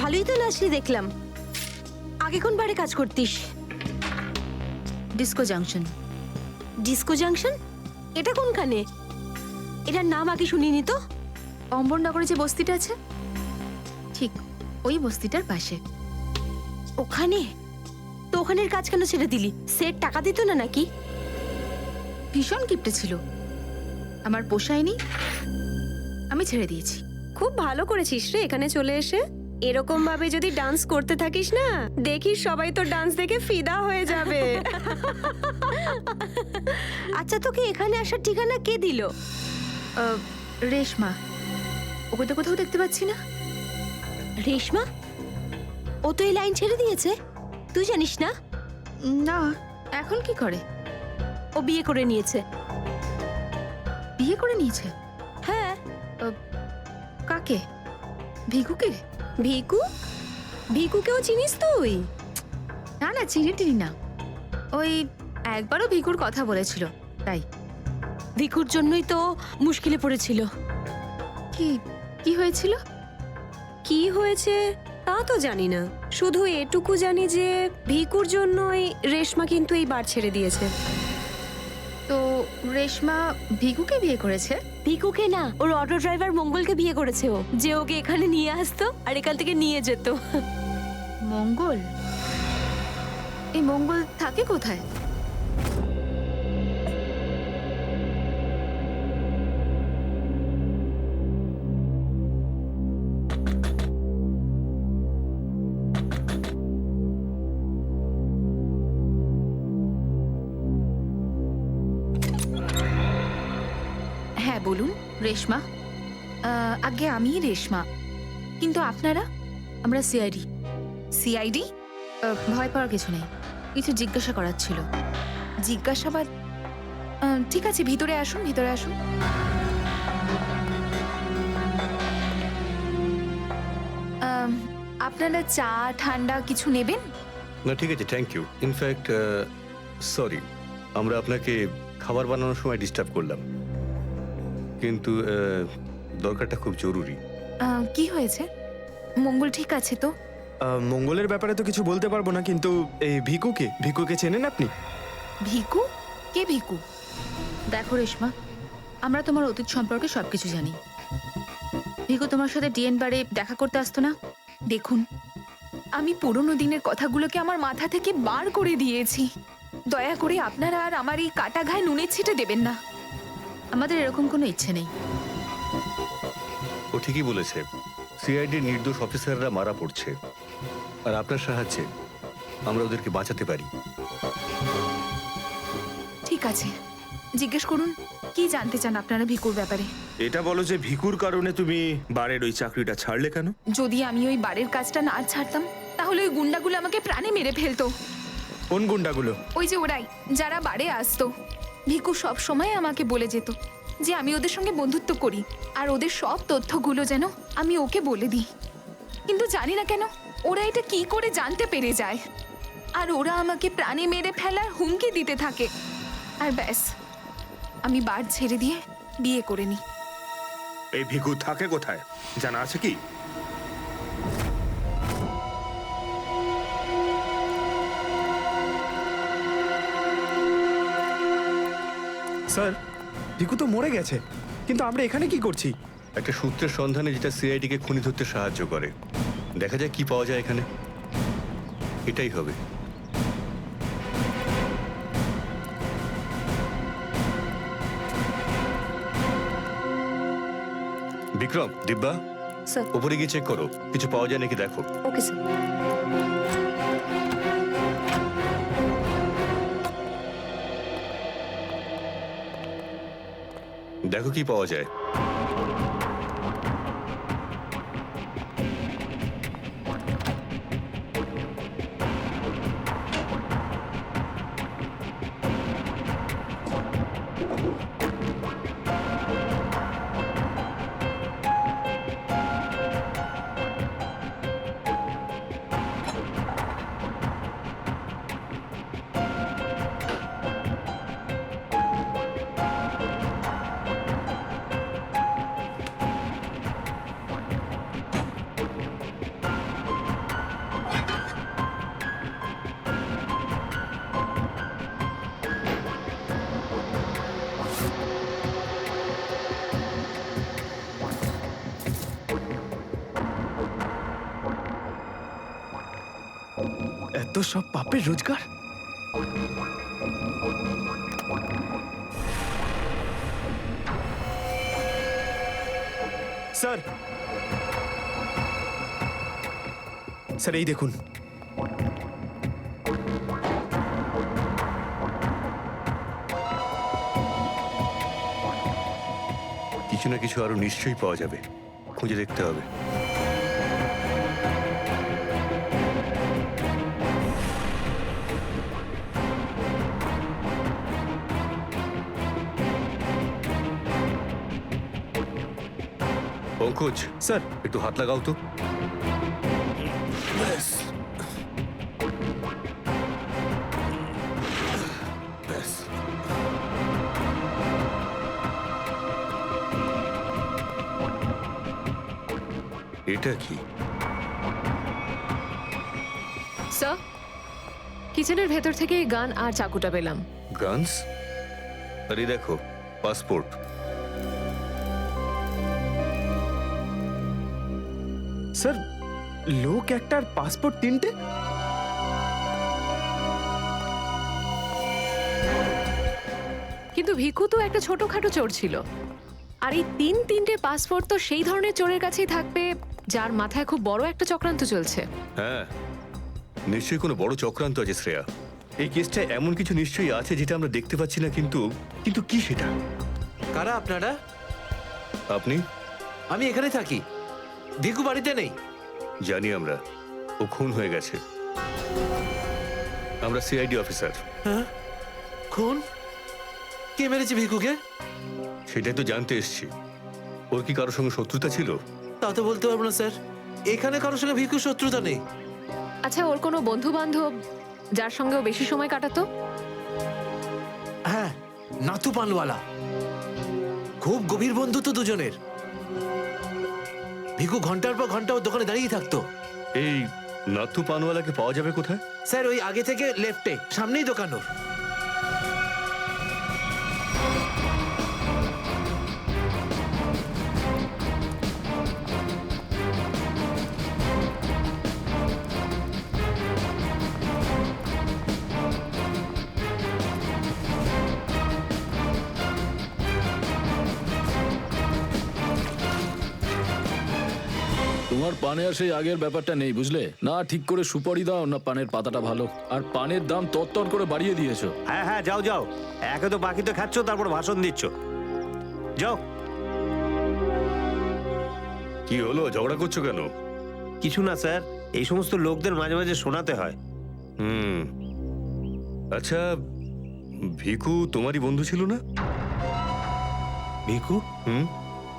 ভালোই তো নাচলি দেখলাম। আগে কোন বারে কাজ করতিস? Disco junction. Disco junction? এটা কোনখানে? এটার নাম আগে শুনিনি তো। অম্বরনগরে যে বস্তিটা আছে, ঠিক ওই বস্তিটার পাশে। ওখানে? তো ওখানের কাজ কেন ছেড়ে দিলি? সেট টাকা দিত না নাকি? ভীষণ কিপটে ছিল, আমার পোষায়নি, আমি ছেড়ে দিয়েছি। খুব ভালো করেছিস রে এখানে চলে এসে। এরকম ভাবে যদি ডান্স করতে থাকিস না, দেখিস সবাই তো ডান্স দেখে ফিদা হয়ে যাবে। আচ্ছা, তোকে এখানে আসার ঠিকানা কে দিল? রেশমা, ওকে তো কোথাও দেখতে পাচ্ছি না। রেশমা? ও তো এই লাইন ছেড়ে দিয়েছে, তুই জানিস না? না, এখন কি করে? ও বিয়ে করে নিয়েছে। বিয়ে করে নিয়েছে? হ্যাঁ। কাকে? ভিকুকে? ভিকু? ভিকুকেও চিনিস তুই? না না, চিনি টিনি না। ওই একবারও ভিকুর কথা বলেছিল, তাই। ভিকুর জন্যই তো মুশকিলে পড়েছিল। কি কি হয়েছিল? কি হয়েছে তা তো জানি না, শুধু এটুকু জানি যে ভিকুর জন্যই রেশমা কিন্তু এই বার ছেড়ে দিয়েছে। তো রেশমা ভিকুকে বিয়ে করেছে? ভিকুকে না, ওর অটো ড্রাইভার মঙ্গলকে বিয়ে করেছে ও, যে ওকে এখানে নিয়ে আসতো আর এখান থেকে নিয়ে যেত। মঙ্গল? এই মঙ্গল থাকে কোথায়? হ্যাঁ বলুন। রেশমা? আগে আমি রেশমা, কিন্তু আপনারা? আমরা সিআইডি। সিআইডি? ভয় পাওয়ার কিছু নেই, কিছু জিজ্ঞাসা করার ছিল। জিজ্ঞাসাবাদ? ঠিক আছে, ভিতরে আসুন, ভিতরে আসুন। আপনারা চা ঠান্ডা কিছু নেবেন? না ঠিক আছে, থ্যাংক ইউ। ইনফ্যাক্ট সরি, আমরা আপনাকে খাবার বানানোর সময় ডিস্টার্ব করলাম, কিন্তু দরকারটা খুব জরুরি। কি হয়েছে? মঙ্গল ঠিক আছে তো? মঙ্গলের ব্যাপারে তো কিছু বলতে পারবো না, কিন্তু এই ভিকুকে চেনেন আপনি? ভিকু? কে ভিকু? দেখো রেশমা, আমরা তোমার অতীত সম্পর্কে সবকিছু জানি। ভিকু তোমার সাথে ডিএন বারে দেখা করতে আসতো না? দেখুন, আমি পুরনো দিনের কথাগুলোকে আমার মাথা থেকে বার করে দিয়েছি। দয়া করে আপনারা আর আমার এই কাটা ঘায়ে নুনের ছিটে দেবেন না। আমাদের এরকম কোনো ইচ্ছে নেই। ও ঠিকই বলেছে, সিআইডির নির্দোষ অফিসাররা মারা পড়ছে, আর আপনার সাহায্যে আমরা ওদেরকে বাঁচাতে পারি। ঠিক আছে, জিজ্ঞেস করুন, কি জানতে চান আপনারা ভিকুর ব্যাপারে? এটা বলো যে ভিকুর কারণে তুমি বারের ওই চাকরিটা ছাড়লে কেন? যদি আমি ওই বাড়ির কাজটা না ছাড়তাম, তাহলে ওই গুন্ডাগুলো আমাকে প্রাণে মেরে ফেলতো। কোন গুন্ডাগুলো? ওই যে ওরাই, যারা বাড়ে আসতো। ভিকু সব সময় আমাকে বলে যেত যে আমি ওদের সঙ্গে বন্ধুত্ব করি, আর ওদের সব তথ্যগুলো যেন আমি ওকে বলে দিই। কিন্তু জানি না কেন ওরা এটা কি করে জানতে পেরে যায়, আর ওরা আমাকে প্রাণে মেরে ফেলার হুমকি দিতে থাকে। আর ব্যাস, আমি বার ছেড়ে দিয়ে বিয়ে করে নিই। এই ভিকু থাকে কোথায় জানা আছে কি? স্যার, ভিকু তো মরে গেছে, কিন্তু আমরা এখানে কি করছি? একটা সূত্রের সন্ধানে যেটা সিআইডিকে খুনি ধরতে সাহায্য করে। দেখা যায় কি পাওয়া যায় এখানে, এটাই হবে। বিক্রম, দিব্যা, স্যার। উপরে গিয়ে চেক করো, কিছু পাওয়া যায় নাকি দেখো। Okay sir. দেখো কি পাওয়া যায়। এত সব পাপের রোজগার। স্যার, স্যার এই দেখুন। কিছু না কিছু আরো নিশ্চয়ই পাওয়া যাবে, খুঁজে দেখতে হবে। পঙ্কজ, স্যার, একটু হাত লাগাও তো। এটা কি? স্যার, কিচেনের ভেতর থেকে এই গান আর চাকুটা পেলাম। গানস? আরে দেখো, পাসপোর্ট। স্যার, লোক একটার পাসপোর্ট তিনটে? কিন্তু ভিকু তো একটা ছোটখাটো চোর ছিল, আর এই তিনটে পাসপোর্ট তো সেই ধরনের চোরের কাছেই থাকবে যার মাথায় খুব বড় একটা চক্রান্ত চলছে। হ্যাঁ, নিশ্চয়ই কোনো বড় চক্রান্ত আছে শ্রেয়া। এই কেসটা এমন কিছু নিশ্চয়ই আছে যেটা আমরা দেখতে পাচ্ছি না, কিন্তু কিন্তু কি সেটা? কারা আপনারা? আপনি? আমি এখানে থাকি, ভিকু বাড়িতে নেই। জানি আমরা, ও খুন হয়ে গেছে। আমরা সিআইডি অফিসার। হ্যাঁ, খুন? কে মেরেছে ভিকুকে? সেটাই তো জানতে এসেছি। ওর কি কারোর সঙ্গে শত্রুতা ছিল? তা তো বলতে পারবো না স্যার, এখানে কারোর সঙ্গে ভিকুর শত্রুতা নেই। আচ্ছা, ওর কোনো বন্ধু বান্ধব যার সঙ্গে ও বেশি সময় কাটাতো? হ্যাঁ, নাথু পানওয়ালা। খুব গভীর বন্ধুত্ব দুজনের। ভিকু ঘন্টার পর ঘন্টা ওর দোকানে দাঁড়িয়ে থাকতো। এই নাথু পানওয়ালাকে পাওয়া যাবে কোথায়? স্যার, ওই আগে থেকে লেফটে, সামনেই দোকান ওর। তোমার পানে আর সেই আগের ব্যাপারটা নেই, বুঝলে না? ঠিক করে সুপারি দাও না পানের পাতাটা ভালো, আর পানের দাম তত্তর করে বাড়িয়ে দিয়েছো। হ্যাঁ হ্যাঁ, যাও যাও, একে তো বাকি তো খাচ্ছ, তারপর ভাষণ দিচ্ছ। যাও। কি হলো, ঝগড়া করছো কেন? কিছু না স্যার, এই সমস্ত লোকদের মাঝে মাঝে শোনাতে হয়। হুম, আচ্ছা, ভিকু তোমারই বন্ধু ছিল না? ভিকু? হুম,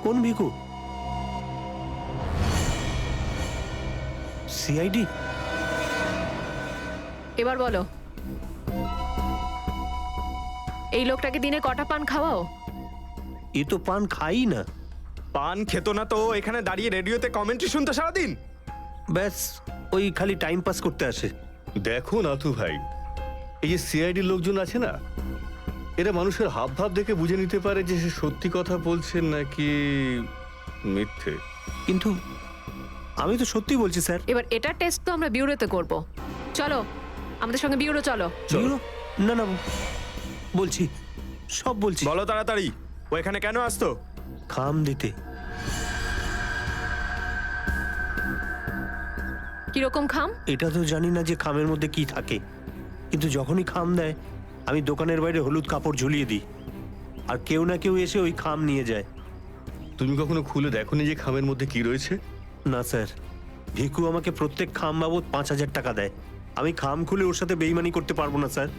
কোন ভিকু? সিআইডি? এবার বলো, এই লোকটাকে দিনে কটা পান খাওয়াও? এ তো পান খাই না। পান খেত না তো এখানে দাঁড়িয়ে রেডিওতে কমেন্ট্রি শুনতো সারাদিন। ব্যাস, ওই খালি টাইম পাস করতে আসে। দেখো নাথু ভাই, এই যে সিআইডি লোকজন আছে না, এরা মানুষের হাব ভাব দেখে বুঝে নিতে পারে যে সে সত্যি কথা বলছে নাকি মিথ্যে। কিন্তু আমি তো সত্যি বলছি স্যার। এবার এটার টেস্ট তো আমরা বিউরোতে করব। চলো আমাদের সঙ্গে বিউরো চলো। চলো। না না, বলছি, সব বলছি। বলো তাড়াতাড়ি, ও এখানে কেন আসতো? খাম দিতে। কিরকম খাম? এটা তো জানি না যে খামের মধ্যে কি থাকে, কিন্তু যখনই খাম দেয় আমি দোকানের বাইরে হলুদ কাপড় ঝুলিয়ে দিই, আর কেউ না কেউ এসে ওই খাম নিয়ে যায়। তুমি কখনো খুলে দেখোনি যে খামের মধ্যে কি রয়েছে? না স্যার, ভিকু আমাকে প্রত্যেক খাম বাবদ 5,000 টাকা দেয়। আমি খাম খুলে ওর সাথে বেইমানি করতে পারবো না স্যার।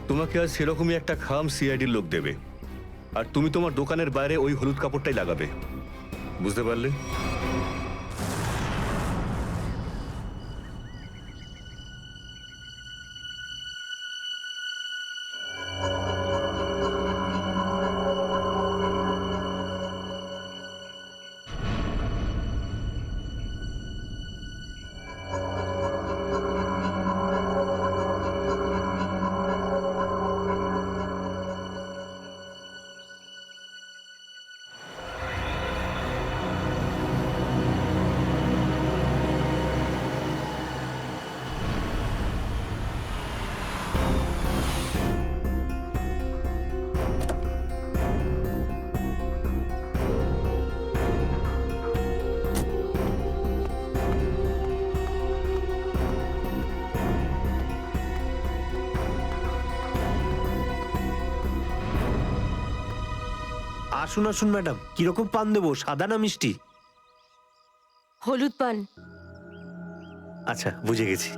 তোমাকে আজ সেরকমই একটা খাম সিআইডির লোক দেবে, আর তুমি তোমার দোকানের বাইরে ওই হলুদ কাপড়টাই লাগাবে। বুঝতে পারলে? আসুন আসুন ম্যাডাম, কিরকম পান দেবো, সাদা না মিষ্টি? হলুদ পান। আচ্ছা, বুঝে গেছি।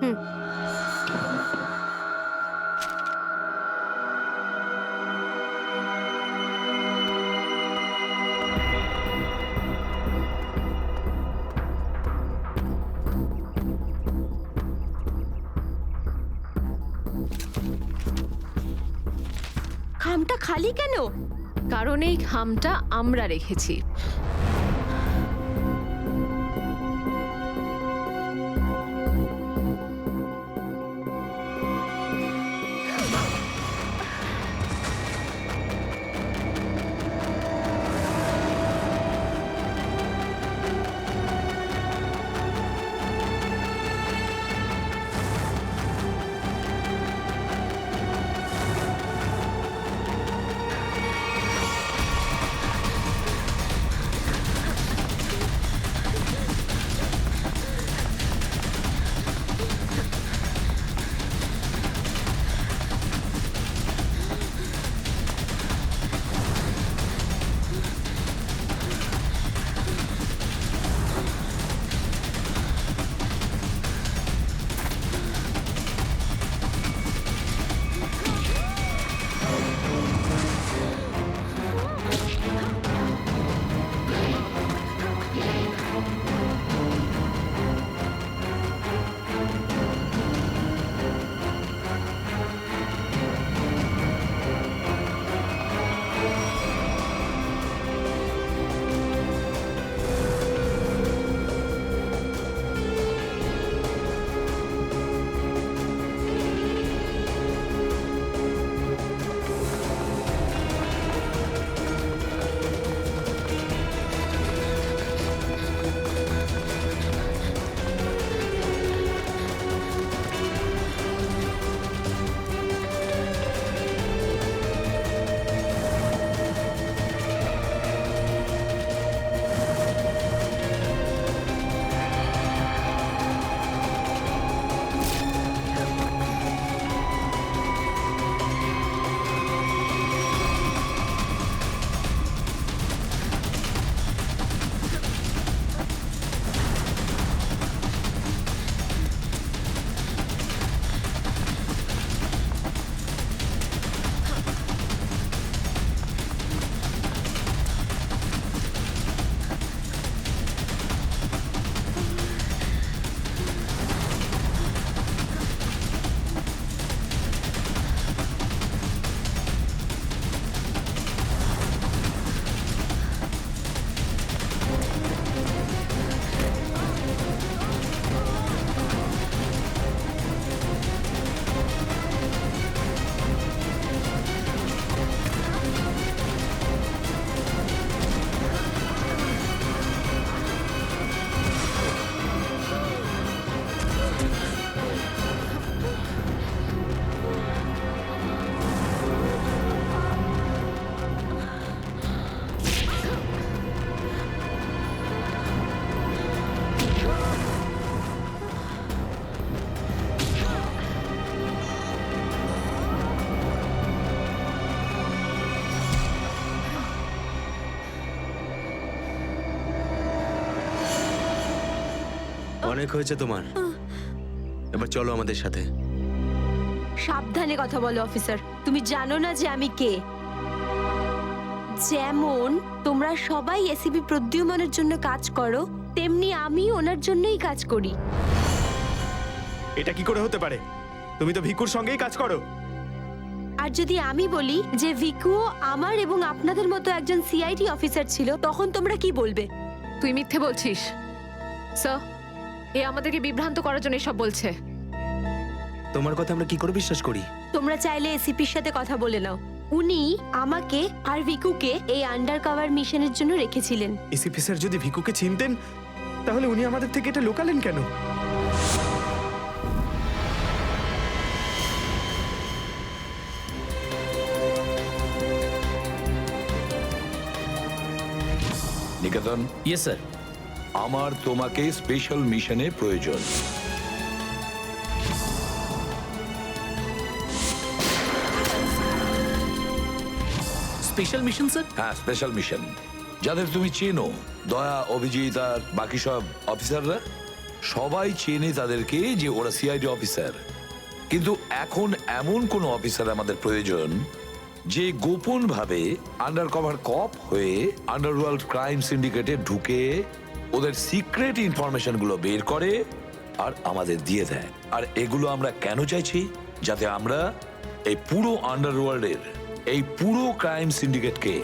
খামটা খালি কেন? কারণ এই খামটা আমরা রেখেছি। অনেক হয়েছে তোমার, এবার চলো আমাদের সাথে। সাবধানে কথা বলো অফিসার। তুমি জানো না যে আমি কে। যেমন তোমরা সবাই এসিপি প্রদ্যুম্নের জন্য কাজ করো, তেমনি আমি ওনার জন্যই কাজ করি। এটা কি করে হতে পারে? তুমি তো ভিকুর সঙ্গেই কাজ করো। আর যদি আমি বলি যে ভিকুও আমার এবং আপনাদের মতো একজন সিআইডি অফিসার ছিল, তখন তোমরা কি বলবে? তুই মিথ্যে বলছিস। স্যার, এ আমাদেরকে বিভ্রান্ত করার জন্য এসব বলছে। তোমার কথা আমরা কি করে বিশ্বাস করি? তোমরা চাইলে এসিপির সাথে কথা বলে নাও। উনি আমাকে আর ভিকুকে এই আন্ডার কভার মিশনের জন্য রেখেছিলেন। এসিপি স্যার যদি ভিকুকে চিনতেন, তাহলে উনি আমাদের থেকে এটা লুকালেন কেন? নিকেতন, ইয়েস স্যার। আমার তোমাকে স্পেশাল মিশনে প্রয়োজন। Special mission sir? হ্যাঁ, স্পেশাল মিশন। যাদের তুমি চেনো, দয়া, অভিজিৎ আর বাকি সব অফিসাররা, সবাই চেনে তাদেরকে যে ওরা সিআইডি অফিসার। কিন্তু এখন এমন কোন অফিসার আমাদের প্রয়োজন যে গোপন ভাবে আন্ডার কভার কপ হয়ে আন্ডারওয়ার্ল্ড ক্রাইম সিন্ডিকেটে ঢুকে ওদের সিক্রেট ইনফরমেশন গুলো বের করে আর আমাদের দিয়ে দেয়। আর এগুলো আমরা কেন চাইছি? যাতে আমরা এই পুরো আন্ডারওয়ার্ল্ডের এই পুরো ক্রাইম সিন্ডিকেটকে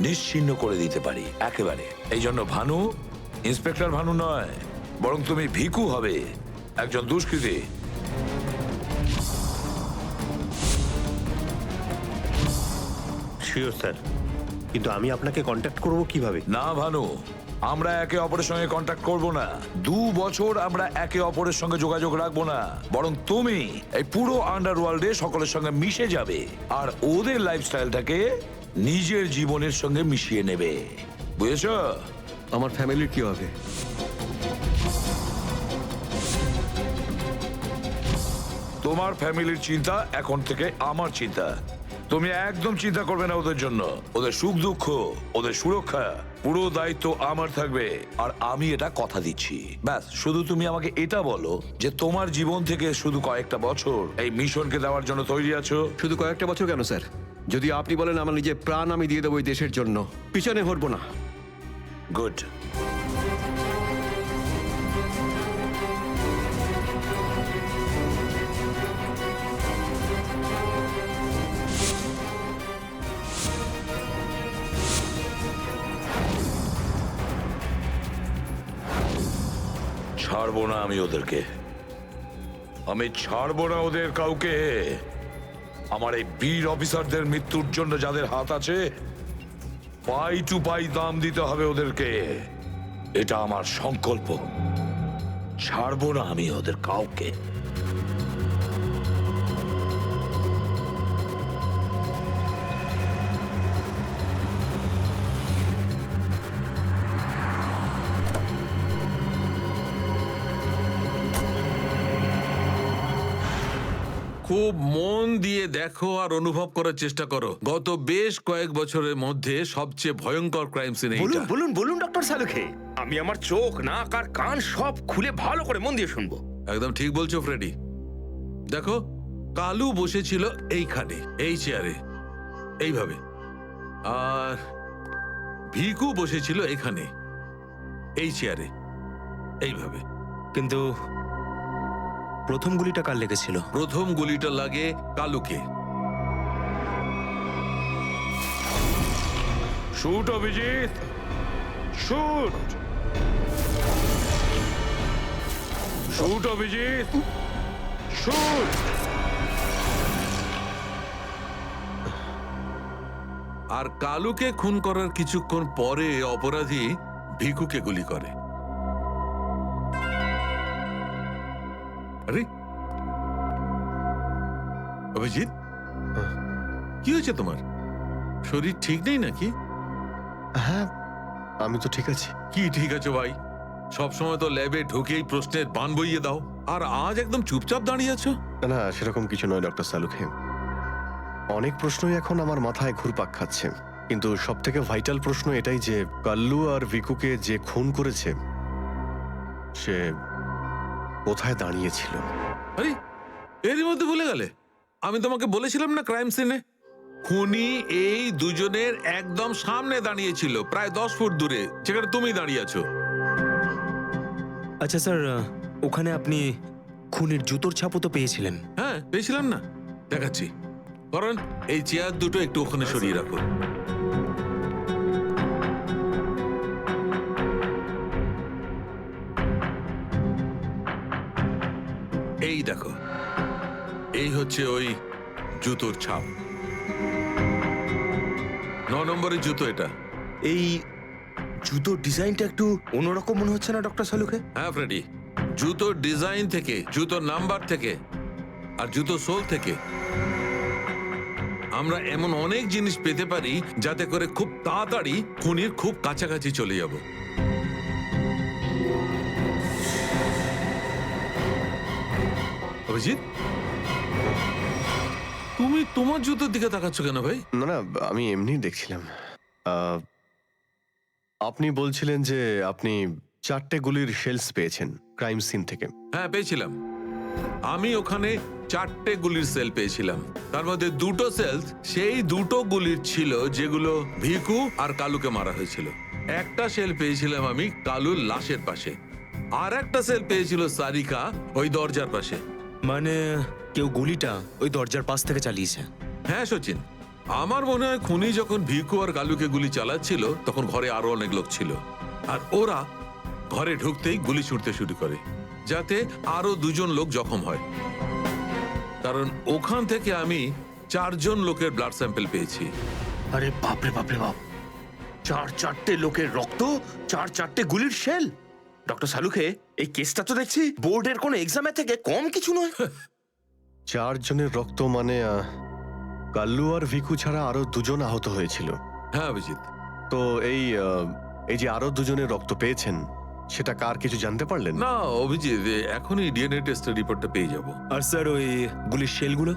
নিশ্চিহ্ন করে দিতে পারি একেবারে। এই জন্য ভানু ইন্সপেক্টর ভানু নয়, বরং তুমি ভিকু হবে, একজন দুষ্কৃতী। শিওর স্যার, কিন্তু আমি আপনাকে কন্ট্যাক্ট করব কিভাবে? না ভানু, আমরা একে অপরের সঙ্গে কন্ট্যাক্ট করব না। 2 বছর আমরা একে অপরের সঙ্গে যোগাযোগ রাখবো না, বরং তুমি এই পুরো আন্ডারওয়ার্ল্ডে সকলের সঙ্গে মিশে যাবে আর ওদের লাইফস্টাইলটাকে নিজের জীবনের সঙ্গে মিশিয়ে নেবে। বুঝেছো? আমার ফ্যামিলির কি হবে? তোমার ফ্যামিলির চিন্তা এখন থেকে আমার চিন্তা। তুমি একদম চিন্তা করবে না ওদের জন্য। ওদের সুখ দুঃখ, ওদের সুরক্ষা, পুরো দায়িত্ব আমার থাকবে। আর আমি এটা কথা দিচ্ছি। ব্যাস, শুধু তুমি আমাকে এটা বলো যে তোমার জীবন থেকে শুধু কয়েকটা বছর এই মিশনকে দেওয়ার জন্য তৈরি আছো। শুধু কয়েকটা বছর কেন স্যার? যদি আপনি বলেন আমার নিজের প্রাণ আমি দিয়ে দেবো এই দেশের জন্য, পিছনে হটবো না। গুড। ছাড়বো না আমি ওদেরকে, আমি ছাড়বো না ওদের কাউকে। আমার এই বীর অফিসারদের মৃত্যুর জন্য যাদের হাত আছে, পাই টু পাই দাম দিতে হবে ওদেরকে। এটা আমার সংকল্প। ছাড়বো না আমি ওদের কাউকে। খুব মন দিয়ে দেখো আর অনুভব করার চেষ্টা করো। গত বেশ কয়েক বছরের মধ্যে সবচেয়ে ভয়ঙ্কর ক্রাইম সিন এইটা। বলুন বলুন বলুন ডক্টর সালুখে, আমি আমার চোখ, নাক আর কান সব খুলে ভালো করে মন দিয়ে শুনবো। একদম ঠিক বলছো ফ্রেডি। দেখো, কালু বসেছিল এইখানে, এই চেয়ারে, এইভাবে, আর ভিকু বসেছিল এখানে, এই চেয়ারে, এইভাবে। কিন্তু প্রথম গুলিটা কার লেগেছিল? প্রথম গুলিটা লাগে কালুকে। Shoot Abhijit, shoot. Shoot Abhijit, shoot. আর কালুকে খুন করার কিছুক্ষণ পরে অপরাধী ভিকুকে গুলি করে। আরে অভিজিৎ, কি হয়েছে তোমার? শরীর ঠিক নেই নাকি? হ্যাঁ, আমি তো ঠিক আছি। কি ঠিক আছে ভাই? সব সময় তো ল্যাবে ঢুকেই প্রশ্নের বান বইয়ে দাও, আর আজ একদম চুপচাপ দাঁড়িয়ে আছো। না, সেরকম কিছু নয় ডক্টর সালুখে। অনেক প্রশ্নই এখন আমার মাথায় ঘুরপাক খাচ্ছে, কিন্তু সব থেকে ভাইটাল প্রশ্ন এটাই যে কাল্লু আর ভিকুকে যে খুন করেছে সে কোথায় দাঁড়িয়েছিল। আরে এরই মধ্যে ভুলে গেলে? আমি তোমাকে বলেছিলাম না, ক্রাইম সিনে খুনি এই দুজনের একদম সামনে দাঁড়িয়েছিল, প্রায় 10 ফুট দূরে, যেখানে তুমি দাঁড়িয়ে আছো। আচ্ছা স্যার, ওখানে আপনি খুনের জুতোর ছাপও তো পেয়েছিলেন। হ্যাঁ, পেয়েছিলাম না, দেখাচ্ছি। কারণ এই চেয়ার দুটো একটু ওখানে সরিয়ে রাখো। এই দেখো, এই হচ্ছে ওই জুতোর ছাপ। 9 নম্বরের জুতো এটা। এই জুতোর ডিজাইনটা একটু অন্যরকম মনে হচ্ছে না ডক্টর সালুখে? হ্যাঁ ফ্রেডি, জুতোর ডিজাইন থেকে, জুতোর নাম্বার থেকে, আর জুতো সোল থেকে আমরা এমন অনেক জিনিস পেতে পারি যাতে করে খুব তাড়াতাড়ি খুনির খুব কাছাকাছি চলে যাব। অভিজিৎ, তুমি তোমার জুতোর দিকে তাকাচ্ছ কেন ভাই? না না, আমি এমনি দেখছিলাম। আহ, আপনি বলছিলেন যে আপনি 4টে গুলির শেলস পেয়েছেন ক্রাইম সিন থেকে। হ্যাঁ পেয়েছিলাম। আমি ওখানে 4টে গুলির সেল পেয়েছিলাম। তার মধ্যে 2টো সেলস সেই 2টো গুলির ছিল যেগুলো ভিকু আর কালুকে মারা হয়েছিল। একটা সেল পেয়েছিলাম আমি কালুর লাশের পাশে, আর একটা সেল পেয়েছিল সারিকা ওই দরজার পাশে। মানে কেউ গুলিটা ওই দরজার পাশ থেকে চালিয়েছে? হ্যাঁ সচিন, আমার মনে হয় খুনি যখন ভিকু আর কালুকে গুলি চালাচ্ছিল তখন ঘরে আরো অনেক লোক ছিল, আর ওরা ঘরে ঢুকতেই গুলি ছুটতে শুরু করে যাতে আরো 2জন লোক জখম হয়। কারণ ওখান থেকে আমি 4জন লোকের ব্লাড স্যাম্পল পেয়েছি। আরে বাপরে বাপরে বাপ, 4টে লোকের রক্ত, 4টে গুলির শেল। ডক্টর সালুখে, এই কেসটা তো দেখছি বোর্ডের কোনো এক্সামের থেকে কম কিছু নয়। 4 জনের রক্ত মানে কাল্লু আর ভিকু ছাড়া আরো 2জন আহত হয়েছিল। হ্যাঁ অভিজিৎ। তো এই যে আরো 2জনের রক্ত পেয়েছেন সেটা কার কিছু জানতে পারলেন? না অভিজিৎ, এখনই ডিএনএ টেস্টের রিপোর্টটা পেয়ে যাব। আর স্যার ওই গুলির শেলগুলো,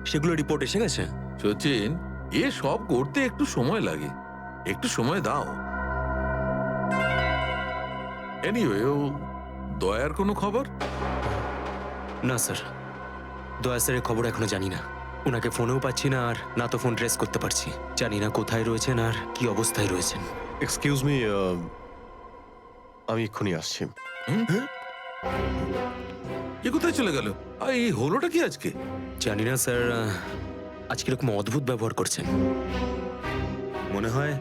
সেগুলো রিপোর্ট এসে গেছে? সচিন, এ সব করতে একটু সময় লাগে, একটু সময় দাও। এনিওয়ে, ও দয়ার কোনো খবর? না স্যার, দয়া স্যারের খবর এখনো জানি না। ওনাকে ফোনেও পাচ্ছি না, আর না তো ফোন ট্রেস করতে পারছি। জানি না কোথায় রয়েছেন আর কি অবস্থায় রয়েছেন। এক্সকিউজ মি, আমি এক্ষুনি আসছি। এ কোথায় চলে গেল? আর এই হলোটা কি আজকে? জানি না স্যার, আজ কিরকম অদ্ভুত ব্যবহার করছেন। মনে হয়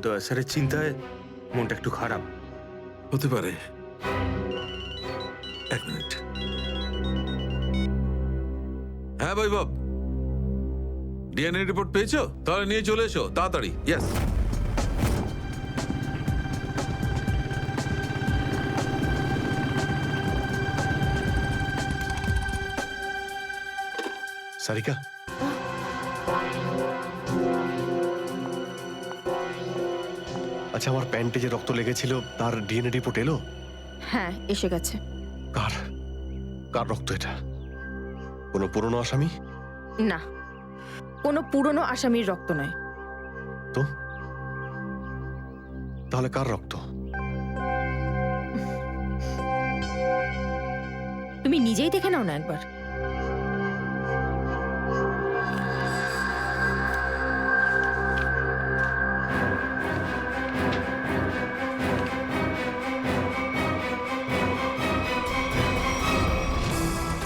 দয়া স্যারের চিন্তায় মনটা একটু খারাপ। হতে পারে। এক মিনিট। হ্যাঁ ভাই বাব, ডিএনএ রিপোর্ট পেয়েছো? তাহলে নিয়ে চলে এসো তাড়াতাড়ি। ইয়েস। সারিকা, আচ্ছা, আমার প্যান্টে যে রক্ত লেগেছিল তার ডিএনএ রিপোর্ট এলো? হ্যাঁ এসে গেছে। কার কার রক্ত এটা? কোনো পুরনো আসামি? না, কোনো পুরনো আসামির রক্ত নয়। তো তাহলে কার রক্ত? তুমি নিজেই দেখে নাও না একবার।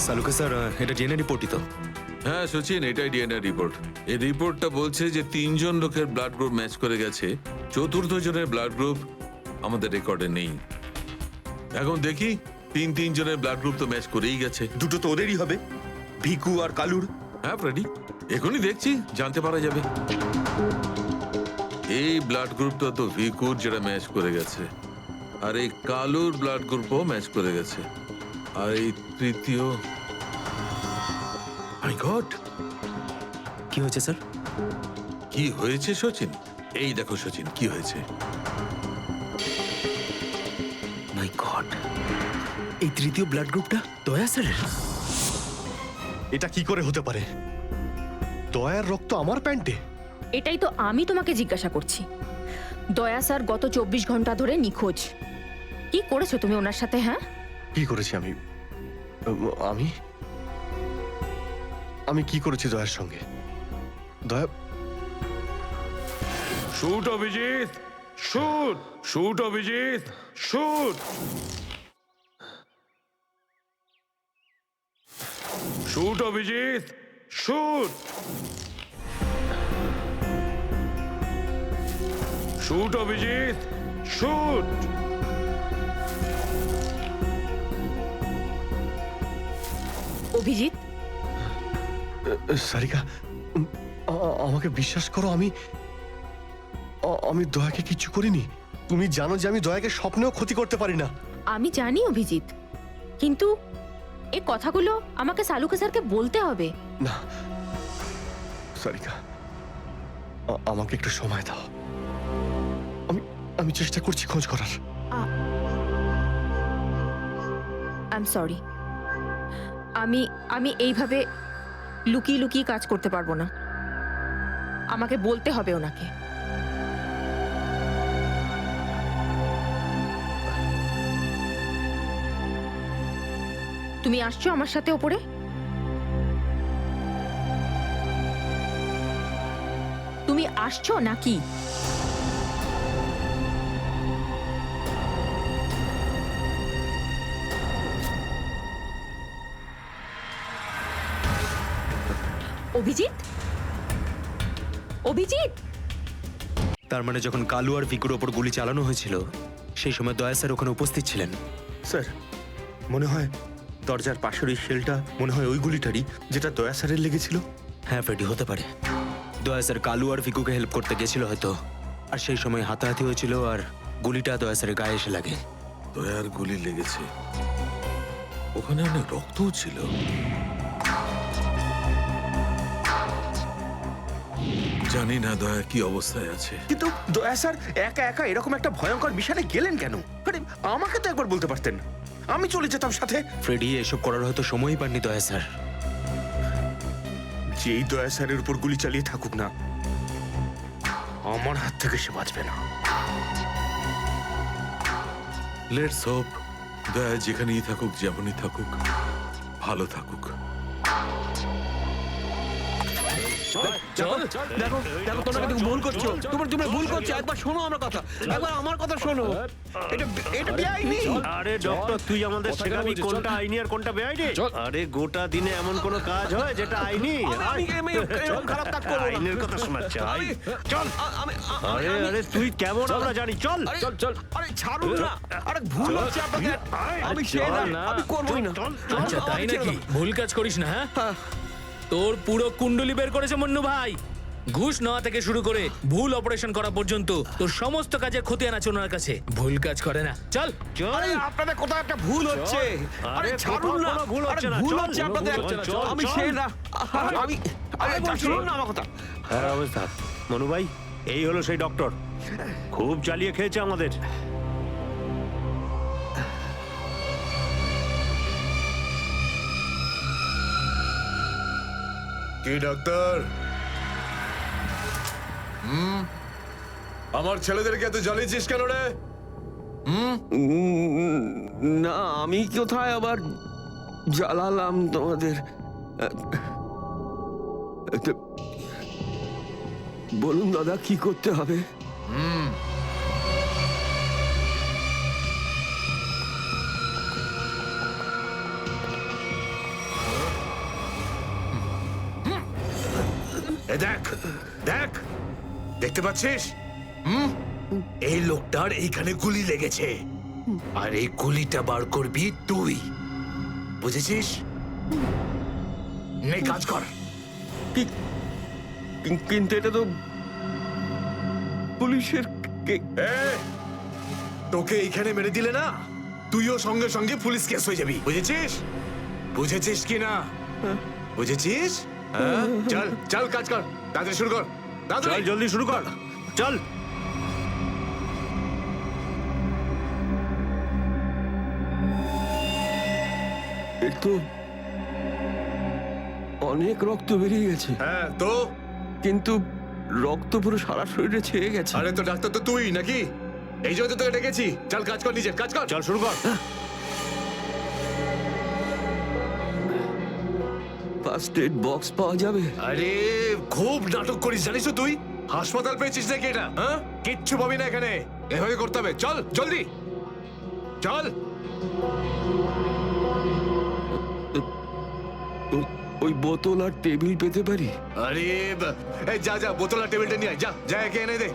সালুকে স্যার, এটা ডিএনএ রিপোর্টই তো? হ্যাঁ সচিন, এটাই ডিএনএ রিপোর্ট। এই রিপোর্টটা বলছে যে 3জন লোকের ব্লাড গ্রুপ ম্যাচ করে গেছে, 4র্থ জনের ব্লাড গ্রুপ আমাদের রেকর্ডে নেই। এখন দেখি 3 জনের ব্লাড গ্রুপ তো ম্যাচ করেই গেছে। 2টো তো ওদেরই হবে, ভিকু আর কালুর। হ্যাঁ ফ্রেডি, এখনই দেখছি, জানতে পারা যাবে। এই ব্লাড গ্রুপটা তো ভিকুর, যেটা ম্যাচ করে গেছে, আর এই কালুর ব্লাড গ্রুপও ম্যাচ করে গেছে, আর এই তৃতীয়। মাই গড, কি হয়েছে স্যার? কি হয়েছে সচিন? এই দেখো সচিন, কি হয়েছে। মাই গড, এই তৃতীয় ব্লাড গ্রুপটা দয়া স্যারের? এটা কি করে হতে পারে? দয়ার রক্ত আমার প্যান্টে? এটাই তো আমি তোমাকে জিজ্ঞাসা করছি। দয়া স্যার গত 24 ঘন্টা ধরে নিখোঁজ। কি করেছো তুমি ওনার সাথে? হ্যাঁ, কি করেছি আমি? আমি আমি কি করেছি দয়ার সঙ্গে? দয়া, shoot Abhijit, shoot, shoot Abhijit, shoot, shoot Abhijit, shoot, shoot Abhijit, shoot. Abhijit. Sarika, আমাকে বিশ্বাস করো, আমি দয়াকে কিচ্ছু করিনি। তুমি জানো যে আমি দয়াকে স্বপ্নেও ক্ষতি করতে পারি না। আমি জানি অভিজিৎ, কিন্তু এই কথাগুলো আমাকে সালুকে স্যারকে বলতে হবে। না সারিকা, আমাকে একটু সময় দাও। আমি চেষ্টা করছি খোঁজ করার। I am sorry. আমি এইভাবে লুকিয়ে লুকিয়ে কাজ করতে পারবো না, আমাকে বলতে হবে ওনাকে। তুমি আসছো আমার সাথে ওপরে? তুমি আসছো নাকি? অভিজিৎ, অভিজিৎ, তার মানে যখন কালু আর ভিকুর ওপর গুলি চালানো হয়েছিল সেই সময় দয়া স্যার ওখানে উপস্থিত ছিলেন। স্যার মনে হয় দরজার পাশের ওই শেলটা মনে হয় ওই গুলিটারই যেটা দয়া স্যারের লেগেছিল। হ্যাঁ ফ্রেডি, হতে পারে। দয়া স্যার কালু আর ভিকুকে হেল্প করতে গেছিল হয়তো, আর সেই সময় হাতাহাতি হয়েছিল আর গুলিটা দয়া স্যারের গায়ে এসে লাগে। দয়ার গুলি লেগেছে, ওখানে অনেক রক্তও ছিল। জানি না দয়া কি অবস্থায় আছে। কিন্তু দয়া স্যার একা একা এরকম একটা ভয়ঙ্কর মিশনে গেলেন কেন? আরে আমাকে তো একবার বলতে পারতেন, আমি চলে যেতাম সাথে। ফ্রেডি, এসব করার হয়তো সময়ই পাননি দয়া স্যার। যেই দয়া স্যারের উপর গুলি চালিয়ে থাকুক না, আমার হাত থেকে সে বাঁচবে না। লেটস হোপ দয়া যেখানেই থাকুক, যেমনই থাকুক, ভালো থাকুক। দেখো দেখো, তোমরা কিন্তু ভুল করছো, তোমরা ভুল করছো। একবার শোনো আমার কথা, একবার আমার কথা শোনো। এটা বেআইনি। আরে ডক্টর, তুই আমাদের শেখাবি কোনটা আইনি আর কোনটা বেআইনি? আরে গোটা দিনে এমন কোনো কাজ হয় যেটা আইনি? এরকম খারাপ কাজ করবো না। আইনের কথা শোনাচ্ছে, চল। আরে আরে তুই কেমন আমরা জানি, চল চল চল। আরে ছাড়ুন না, আরে ভুল হচ্ছে আপনাদের। আমি সে না, আমি করবই না। আচ্ছা তাই নাকি? ভুল কাজ করিস না। হ্যাঁ, তোর পুরো কুণ্ডলি বের করেছে মন্নু ভাই। ঘুষ নেওয়া থেকে শুরু করে ভুল অপারেশন করা পর্যন্ত তোর সমস্ত কাজের খতিয়ান আছে ওনার কাছে। ভুল কাজ করে না। চল আরে আপনাদের কোথাও একটা ভুল হচ্ছে। আরে ছাড়ুন না, ভুল হচ্ছে না, ভুল হচ্ছে আপনাদের। আমি সে না, আমি আরে শুনুন না আমার কথা। হ্যাঁ অবস্থা মনু ভাই, এই হলো সেই ডক্টর, খুব জ্বালিয়ে খেয়েছে আমাদের। কি ডাক্তার? আমার ছেলেদেরকে এত জ্বালিয়েছিস কেন রে? না, আমি কোথায় আবার জ্বালালাম তোমাদের? বলুন দাদা, কি করতে হবে? দেখ দেখ, দেখতে পাচ্ছিস? এই লোকটার এইখানে গুলি লেগেছে, আর এই গুলিটা বার করবি তুই, বুঝেছিস? নে কাজ কর। কিন্তু এটা তো পুলিশের। তোকে এইখানে মেরে দিলে না, তুইও সঙ্গে সঙ্গে পুলিশ কেস হয়ে যাবি, বুঝেছিস? বুঝেছিস কি না? বুঝেছিস? চল চল কাজ কর, তাড়াতাড়ি শুরু কর, চল জলদি শুরু কর, চল। তো অনেক রক্ত বেরিয়ে গেছে। হ্যাঁ তো? কিন্তু রক্ত পুরো সারা শরীরে ছেয়ে গেছে। আরে তো ডাক্তার তো তুই নাকি? এই জন্য তো তোকে ডেকেছি। চল কাজ কর, নিজে কাজ কর, চল শুরু কর। ফার্স্ট এড বক্স পাওয়া যাবে? আরে খুব নাটক করিস জানিস তুই? হাসপাতাল পেয়েছিস নাকি এটা? হ্যাঁ, কিচ্ছু পাবি না এখানে, এভাবে করতে হবে। চল জলদি চল। ওই বোতল আর টেবিল পেতে পারি? আরে এই যা যা, বোতল আর টেবিলটা নিয়ে আয়, যা যা, একে এনে দে।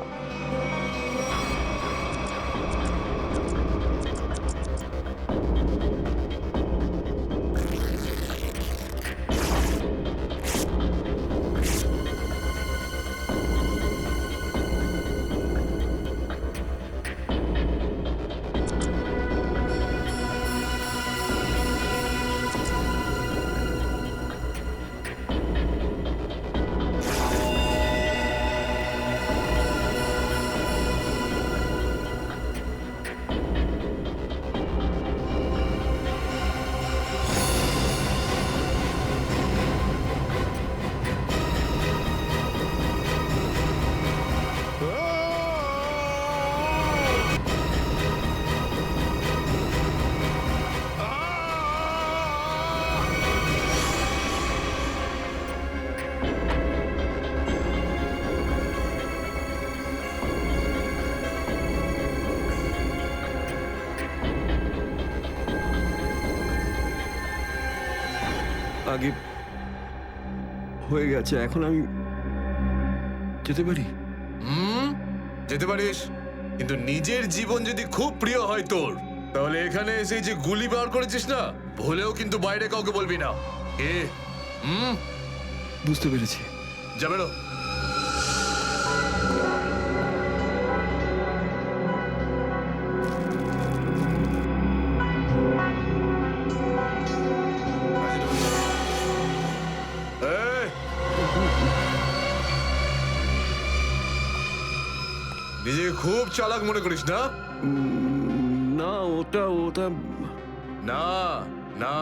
আগে হয়ে গেছে, এখন আমি যেতে পারি? যেতে পারিস, কিন্তু নিজের জীবন যদি খুব প্রিয় হয় তোর, তাহলে এখানে এসে যে গুলি বার করেছিস না, ভুলেও কিন্তু বাইরে কাউকে বলবি না। বুঝতে পেরেছি। যা বেরো। নিজেকে খুব চালাক মনে করিস না? না, ওটা না না,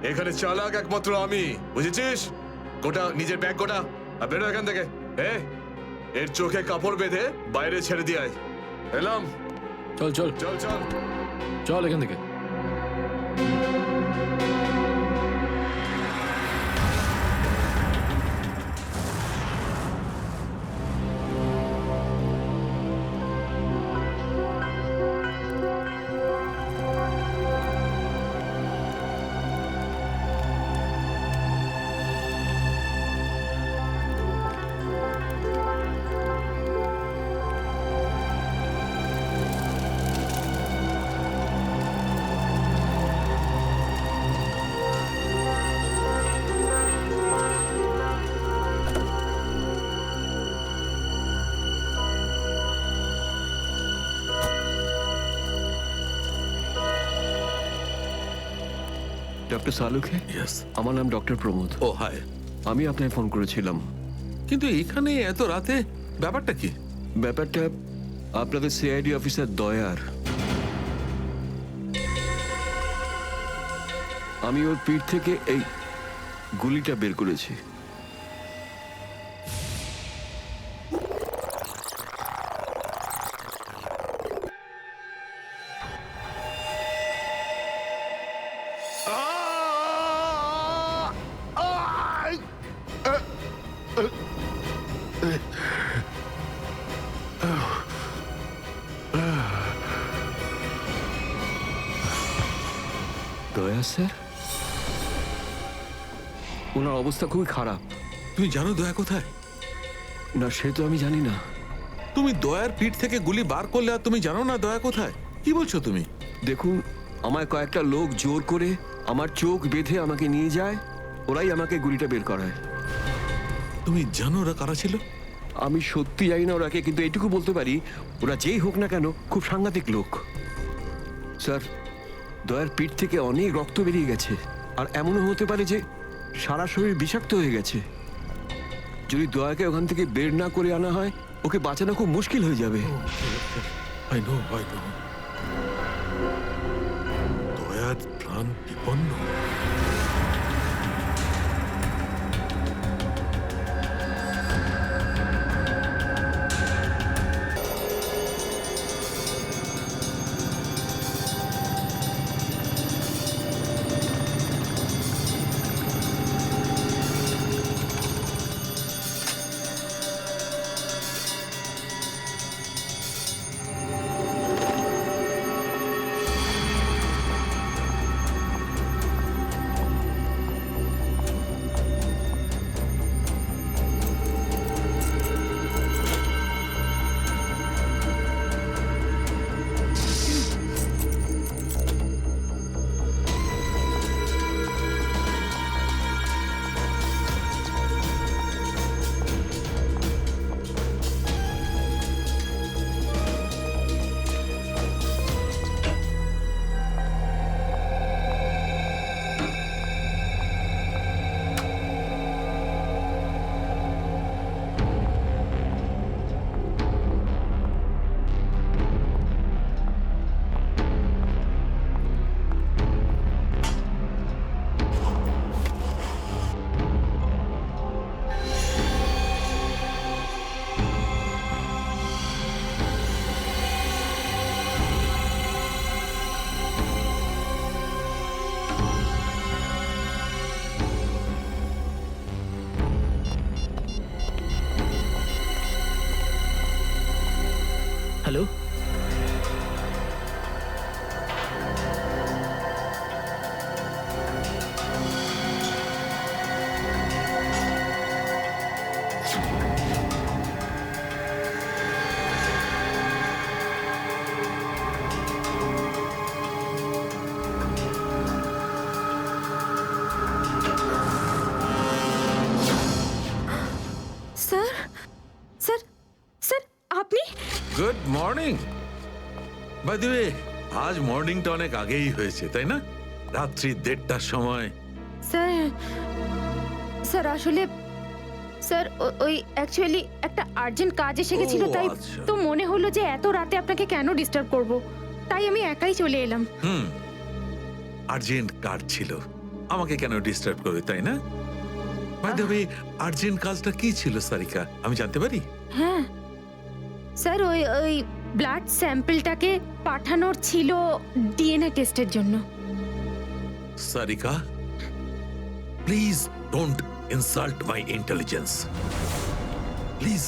এখানে চালাক একমাত্র আমি, বুঝেছিস? গোটা নিজের ব্যাগ গোটা, আর বেরো এখান থেকে। এর চোখে কাপড় বেঁধে বাইরে ছেড়ে দিয়ে আয়। এলাম। চল চল চল চল চল এখান থেকে। ডক্টর সালুখে? আমার নাম ডক্টর প্রমোদ। ও হাই। আমি আপনাকে ফোন করেছিলাম। কিন্তু এখানে এত রাতে ব্যাপারটা কি? ব্যাপারটা আপনাদের সিআইডি অফিসার দয়ার। আমি ওর পিঠ থেকে এই গুলিটা বের করেছি। দয়া স্যার, ওনার অবস্থা খুবই খারাপ। তুমি জানো দয়া কোথায়? না, সে তো আমি জানি না। তুমি দয়ার পিঠ থেকে গুলি বার করলে আর তুমি জানো না দয়া কোথায়? কি বলছো তুমি? দেখুন, আমায় কয়েকটা লোক জোর করে আমার চোখ বেঁধে আমাকে নিয়ে যায়, ওরাই আমাকে গুলিটা বের করায়। তুমি জানো ওরা কারা ছিল? আমি সত্যি জানি না ওরাকে, কিন্তু এইটুকু বলতে পারি ওরা যেই হোক না কেন খুব সাংঘাতিক লোক। স্যার, দয়ার পিঠ থেকে অনেক রক্ত বেরিয়ে গেছে, আর এমনও হতে পারে যে সারা শরীর বিষাক্ত হয়ে গেছে। যদি দয়াকে ওখান থেকে বের না করে আনা হয়, ওকে বাঁচানো খুব মুশকিল হয়ে যাবে। দয়ার প্রাণ বিপন্ন। মর্নিং। বাই দ্য ওয়ে, আজ মর্নিংটা অনেক আগেই হয়েছে তাই না? রাত্রি 1:30টার সময়। স্যার আসলে স্যার ওই অ্যাকচুয়ালি একটা আর্জেন্ট কাজ এসে গেছিল, তাই আচ্ছা। তো মনে হলো যে এত রাতে আপনাকে কেন ডিস্টার্ব করব, তাই আমি একাই চলে এলাম। আর্জেন্ট কাজ ছিল, আমাকে কেন ডিস্টার্ব করবে তাই না? বাই দ্য ওয়ে, আর্জেন্ট কাজটা কি ছিল সারিকা, আমি জানতে পারি? হ্যাঁ স্যার, ওই ব্লাড স্যাম্পলটাকে পাঠানোর ছিল ডিএনএ টেস্টের জন্য। Sarika, please don't insult my intelligence, please.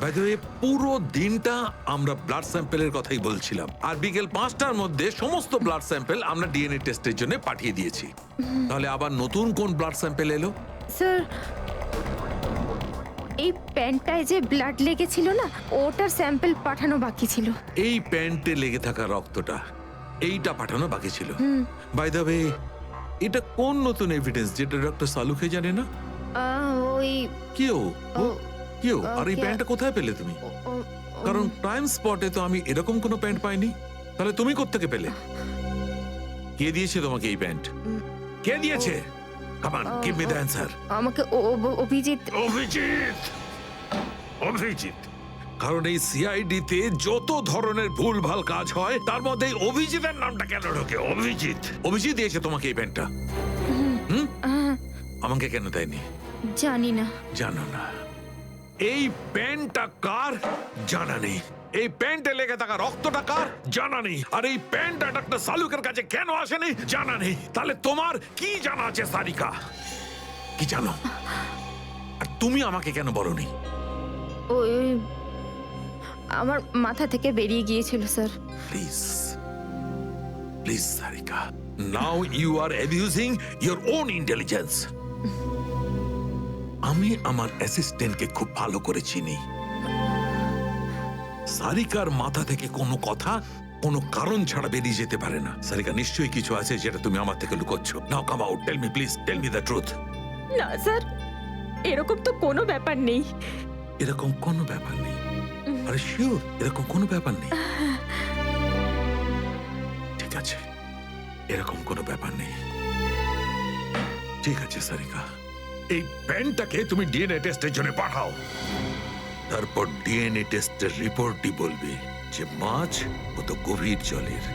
By the way, পুরো দিনটা আমরা ব্লাড স্যাম্পেলের কথাই বলছিলাম, আর বিকেল 5টার মধ্যে সমস্ত ব্লাড স্যাম্পেল আমরা ডিএনএ টেস্টের জন্য পাঠিয়ে দিয়েছি। তাহলে আবার নতুন কোন ব্লাড স্যাম্পেল এলো? স্যার এই প্যান্টটায় যে ব্লাড লেগেছিল না, ওটার স্যাম্পল পাঠানো বাকি ছিল। এই প্যান্টে লেগে থাকা রক্তটা, এইটা পাঠানো বাকি ছিল। বাই দ্য ওয়ে, এটা কোন নতুন এভিডেন্স যেটা ডক্টর সালুখে জানে না? ওই কেউ কেউ আর এই কে- প্যান্টটা কোথায় পেলে তুমি? কারণ প্রাইম স্পটে তো আমি এরকম কোনো প্যান্ট পাইনি। তাহলে তুমি কোত্থেকে পেলে? কে দিয়েছে তোমাকে এই প্যান্ট? কে দিয়েছে? Come on, give me the answer. আমাকে অভিজিৎ। অভিজিৎ, অভিজিৎ। কারণ এই সিআইডি তে যত ধরনের ভুলভাল কাজ হয় তার মধ্যে এই অভিজিতের নামটা কেন ঢোকে? অভিজিৎ, অভিজিৎ দিয়েছে তোমাকে এই প্যান্টটা? আমাকে কেন দেয়নি? জানি না। জানো না? এই প্যান্টটা কার জানা নেই, এই প্যান্টে লেগে থাকা রক্তটা কার জানা নেই, আর এই প্যান্টটা ডক্টর সালুকের কাছে কেন আসেনি জানা নেই। তাহলে তোমার কি জানা আছে সারিকা? কি জানো? আর তুমি আমাকে কেন বলনি? ওই আমার মাথা থেকে বেরিয়ে গিয়েছিল sir. Please, please Sarika, now you are abusing your own intelligence. আমি আমার অ্যাসিস্ট্যান্টকে খুব ভালো করে চিনি। সারিকার মাথা থেকে কোনো কথা কোনো কারণ ছাড়া বেরিয়ে যেতে পারে না। সারিকা, নিশ্চয়ই কিছু আছে যেটা তুমি আমার থেকে লুকোচ্ছ। Now come out, tell me please, tell me the truth. না স্যার, এরকম তো কোনো ব্যাপার নেই। এরকম কোনো ব্যাপার নেই? আরে শিওর, এরকম কোনো ব্যাপার নেই? ঠিক আছে, এরকম কোনো ব্যাপার নেই। ঠিক আছে সারিকা, এই প্যান্টটাকে তুমি ডিএনএ টেস্টের জন্য পাঠাও। তারপর ডিএনএ টেস্টের রিপোর্টই বলবে যে মাছ কত গভীর জলের।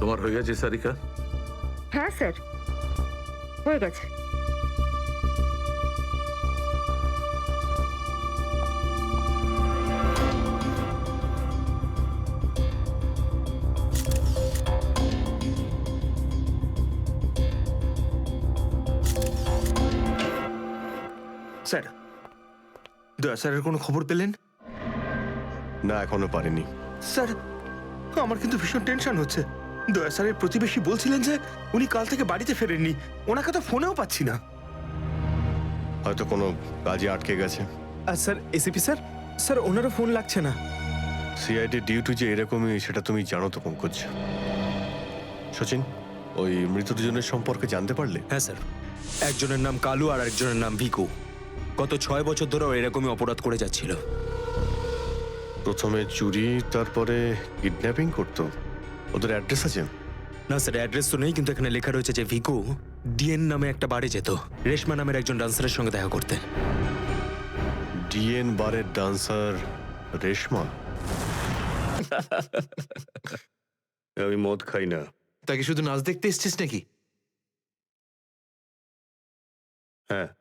তোমার হয়ে গেছে সারিকা? হ্যাঁ স্যার, হয়ে গেছে। স্যার, দয়া স্যারের কোনো খবর পেলেন? না, এখনো পারিনি। স্যার, আমার কিন্তু ভীষণ টেনশন হচ্ছে। দয়া স্যারের প্রতিবেশী বলছিলেন যে উনি কাল থেকে বাড়িতে ফেরেননি, ওনাকে তো ফোনেও পাচ্ছি না। হয়তো কোনো কাজে আটকে গেছে। স্যার, এসিপি স্যার, স্যার ওনারও ফোন লাগছে না। সিআইডি ডিউটি যে এরকমই সেটা তুমি জানো তো পঙ্কজ। সচিন, ওই মৃত দুজনের সম্পর্কে জানতে পারলে? হ্যাঁ স্যার, একজনের নাম কালু আর একজনের নাম ভিকু। গত 6 বছর ধরে এরকমই অপরাধ করে যাচ্ছিল। প্রথমে চুরি, তারপরে কিডন্যাপিং করতো। ওদের অ্যাড্রেস আছে? না স্যার, অ্যাড্রেস তো নেই, কিন্তু এখানে লেখা রয়েছে যে ভিকু ডিএন নামে একটা বারে যেত রেশমা নামের একজন ডান্সারের সঙ্গে দেখা করতে। ডিএন বারের ডান্সার রেশমা? আমি মদ খাই না। তাকে শুধু নাচ দেখতে এসছিস নাকি? হ্যাঁ।